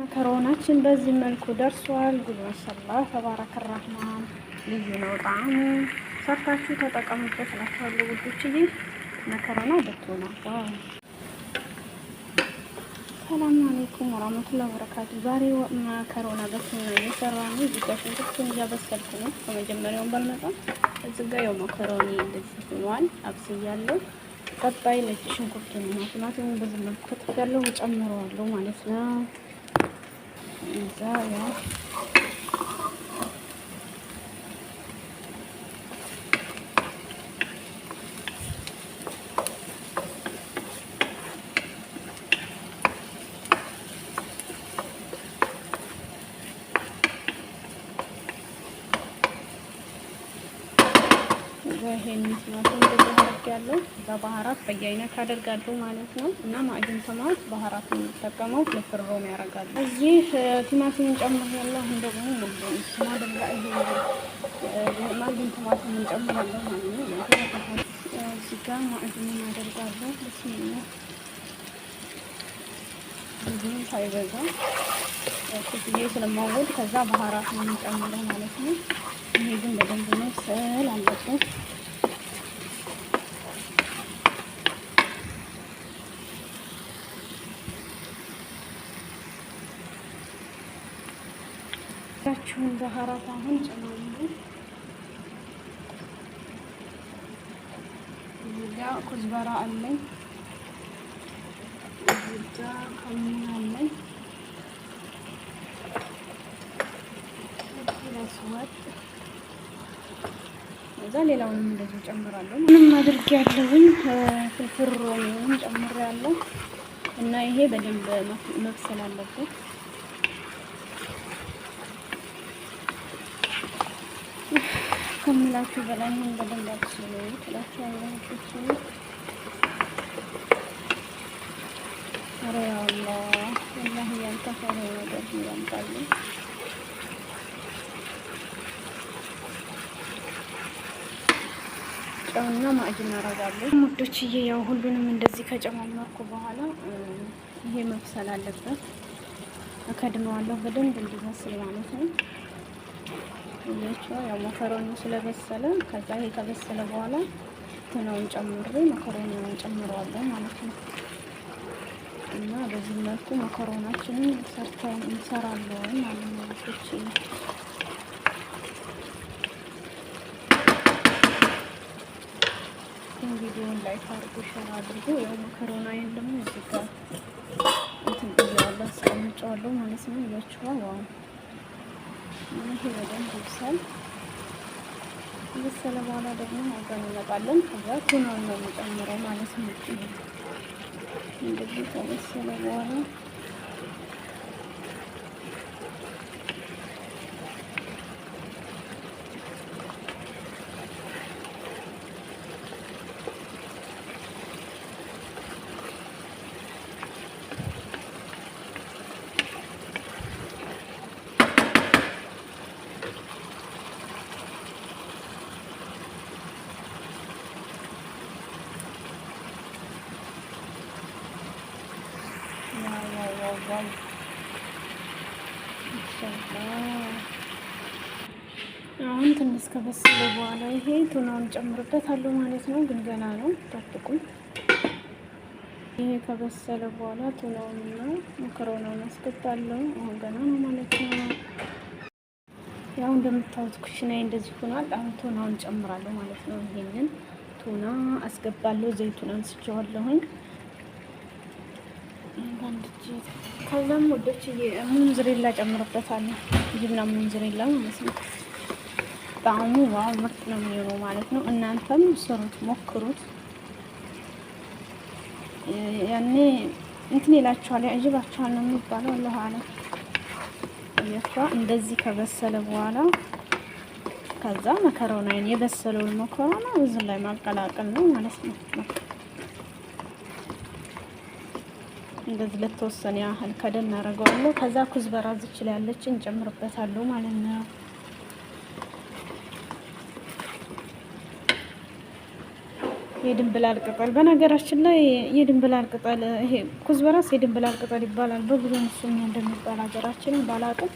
መከሮናችን በዚህ መልኩ ደርሷል። ጉድ ማሻአላህ ተባረከ ረህማን። ልዩ ነው ጣዕሙ። ሰርታችሁ ተጠቀሙበት እላችኋለሁ ውዶችዬ። መከሮና በቶና ዋው። ሰላም አለይኩም ወራህመቱላሂ ወበረካቱ። ዛሬ መከሮና በቶና እየሰራን ነው። እዚህ ጋር ሽንኩርቱን እያበሰልኩ ነው። ከመጀመሪያውም ባልመጣም እዚህ ጋር ያው መከሮኒ እንደዚህ ሆኗል። አብስያለሁ። ቀጣይ ነጭ ሽንኩርቱን እና ቲማቲሙን በዚህ መልኩ ከትፌያለሁ እጨምረዋለሁ ማለት ነው። እዛ ያው ይሄን ማለት እንደዚህ አድርጌያለሁ። በባህራት በየአይነት አደርጋለሁ ማለት ነው። እና ማዕድን ተማት ባህራት የምጠቀመው ፍልፍል ሮም ያደርጋሉ። እዚህ ቲማቲምን ጨምሬያለሁ። አሁን ደግሞ ሙሉ ማደጋ ማዕድን ተማቱን ጨምራለሁ ማለት ነው። እዚህ ጋር ማዕድንን አደርጋለሁ። bismillah ብዙም ሳይበዛ ኩፍዬ ስለማወድ ከዛ ባህራት ነው የምጨምረው ማለት ነው። ይሄ ግን በደንብ መብሰል አለበት። ያችሁን ባህራት አሁን ጨማምሩ። እዚጋ ኩዝበራ አለኝ፣ እዚጋ ከሙን አለኝ፣ ለስወጥ እዛ ሌላውንም እንደዚህ ጨምራለሁ። ምንም አድርጌ ያለሁኝ ፍልፍል ሮሚውን ጨምሬያለሁ እና ይሄ በደንብ መብሰል አለበት። ከምላችሁ በላይ ምን በደንብ አብስሉ ትላችኋለሁ። ኧረ ያ አላህ ወላሂ ያልተፈረ ነገር ያምጣል። ጨውና ማዕድን አደርጋለሁ ሙዶችዬ። ያው ሁሉንም እንደዚህ ከጨማመርኩ በኋላ ይሄ መብሰል አለበት። እከድነዋለሁ በደንብ እንዲበስል ማለት ነው። ያው መከሮኒ ስለበሰለ ከዛ ይሄ ከበሰለ በኋላ ትናውን ጨምሬ መከሮኒውን ጨምረዋለሁ ማለት ነው። እና በዚህ መልኩ መከሮናችንን ሰርተን እንሰራለን ማለት ነው። ቪዲዮውን ላይክ አድርጉ፣ ሼር አድርጉ። ያው መከሮናዬን ደግሞ እዚህ ጋር እንትን ብያለሁ አስቀምጬዋለሁ ማለት ነው። እያችኋል ዋው ይሄ በደንብ ይብሳል። ከበሰለ በኋላ ደግሞ አብረን እንመጣለን። ከዛ ቱናውን ነው የምጨምረው ማለት ነው። እንደዚህ ከበሰለ በኋላ አሁን ትንሽ ከበሰለ በኋላ ይሄ ቱናውን ጨምርበታለሁ ማለት ነው። ግን ገና ነው፣ ጠብቁኝ። ይሄ ከበሰለ በኋላ ቱናውንና መከሮናውን አስገባለሁ። አሁን ገና ነው ማለት ነው። ያው እንደምታዩት ኩሽናዬ እንደዚህ ሆኗል። አሁን ቱናውን ጨምራለሁ ማለት ነው። ይሄንን ቱና አስገባለሁ። ዘይቱን አንስቼዋለሁኝ። ከዛም ወዶችዬ ሙንዝሬላ ጨምርበታለሁ። ጅብና ሙንዝሬላ ማለት ነው። ጣዕሙ ዋው ምርጥ ነው የሚሆነው ማለት ነው። እናንተም ስሩት፣ ሞክሩት። ያኔ እንትን ይላችኋል፣ ያጅባችኋል ነው የሚባለው። አላህ አለ እንደዚህ ከበሰለ በኋላ ከዛ መከሮናዬን የበሰለውን መከሮና እዚህ ላይ ማቀላቀል ነው ማለት ነው። እንደዚህ ለተወሰነ ያህል ከደን አደርገዋለሁ። ከዛ ኩዝበራ ዝች ላይ ያለች እንጨምርበታለሁ ማለት ነው። የድንብላል ቅጠል በነገራችን ላይ የድንብላል ቅጠል ይሄ ኩዝበራስ የድንብላል ቅጠል ይባላል። በብዙ እሱኛ እንደሚባል ሀገራችን ባላቅም።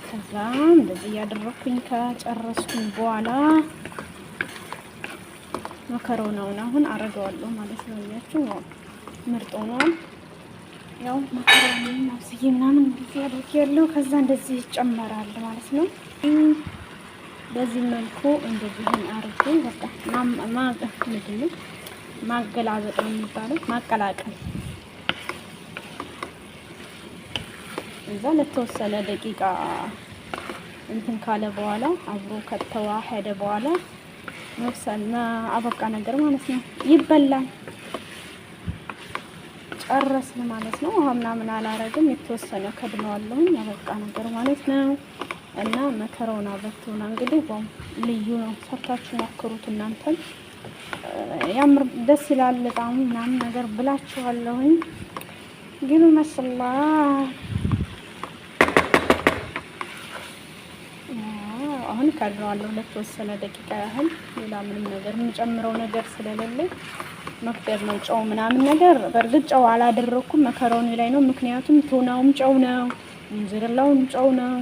ከዛ እንደዚህ እያደረኩኝ ከጨረስኩኝ በኋላ መከሮናውን አሁን አረገዋለሁ ማለት ነው። እያችሁ ምርጥ ሆኗል። ያው መከሮናውን ማብስዬ ምናምን እንደዚህ አድርጌያለሁ። ከዛ እንደዚህ ይጨመራል ማለት ነው። በዚህ መልኩ እንደዚህ አርጌ በቃ ማገላበጥ ነው የሚባለው፣ ማቀላቀል። እዛ ለተወሰነ ደቂቃ እንትን ካለ በኋላ አብሮ ከተዋሃደ በኋላ መብሰል አበቃ ነገር ማለት ነው። ይበላል። ጨረስን ማለት ነው። ውሃ ምናምን አላረግም። የተወሰነ ከድነዋለሁኝ። አበቃ ነገር ማለት ነው። እና መከሮና በቶና እንግዲህ ልዩ ነው። ሰርታችሁ ሞክሩት እናንተም። ያምር ደስ ይላል በጣም ምናምን ነገር ብላችኋለሁኝ። ግን መስላ አሁን ከድነዋለሁ ለተወሰነ ደቂቃ ያህል። ሌላ ምንም ነገር የምጨምረው ነገር ስለሌለ መክደር ነው። ጨው ምናምን ነገር በእርግጥ ጨው አላደረኩም መከሮኒ ላይ ነው። ምክንያቱም ቱናውም ጨው ነው፣ እንዝርላውም ጨው ነው።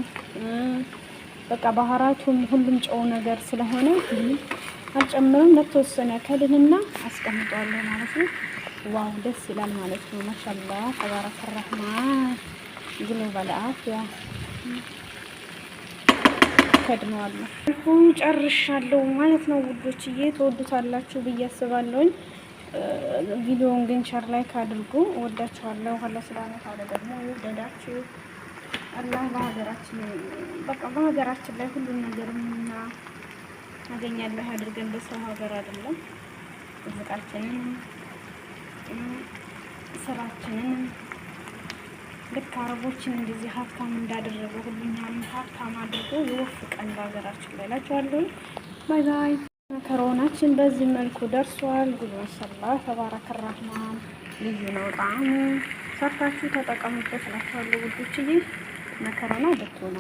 በቃ ባህራቱም ሁሉም ጨው ነገር ስለሆነ አልጨምርም። ለተወሰነ ከድንና አስቀምጠዋለሁ ማለት ነው። ዋው ደስ ይላል ማለት ነው። ማሻአላህ ተባረከ ረህማን ግሉ በለአፍያ ከድነዋለሁ። ጨርሻለሁ ማለት ነው ውዶችዬ። ተወዱታላችሁ ብዬ አስባለሁኝ። ቪዲዮውን ግን ሸር ላይክ አድርጉ። ወዳችኋለሁ። አላህ ሱብሃነሁ ወተዓላ ደግሞ ይወደዳችሁ። አላህ በሀገራችን በቃ በሀገራችን ላይ ሁሉን ነገር እናገኛለን አድርገን በሰው ሀገር አይደለም ርዝቃችንን ስራችንን ልክ አረቦችን እንደዚህ ሀብታም እንዳደረገ ሁሉኛም ሀብታም አድርጎ ይወፍቀን በሀገራችን ላይ እላችኋለሁ። ባይ ባይ። መከሮናችን በዚህ መልኩ ደርሷል። ጉዞ ሰላ ተባረከ ረህማን ልዩ ነው ጣዕሙ። ሰርታችሁ ተጠቀሙበት እላችኋለሁ ውዶችዬ። መከሮና በቶና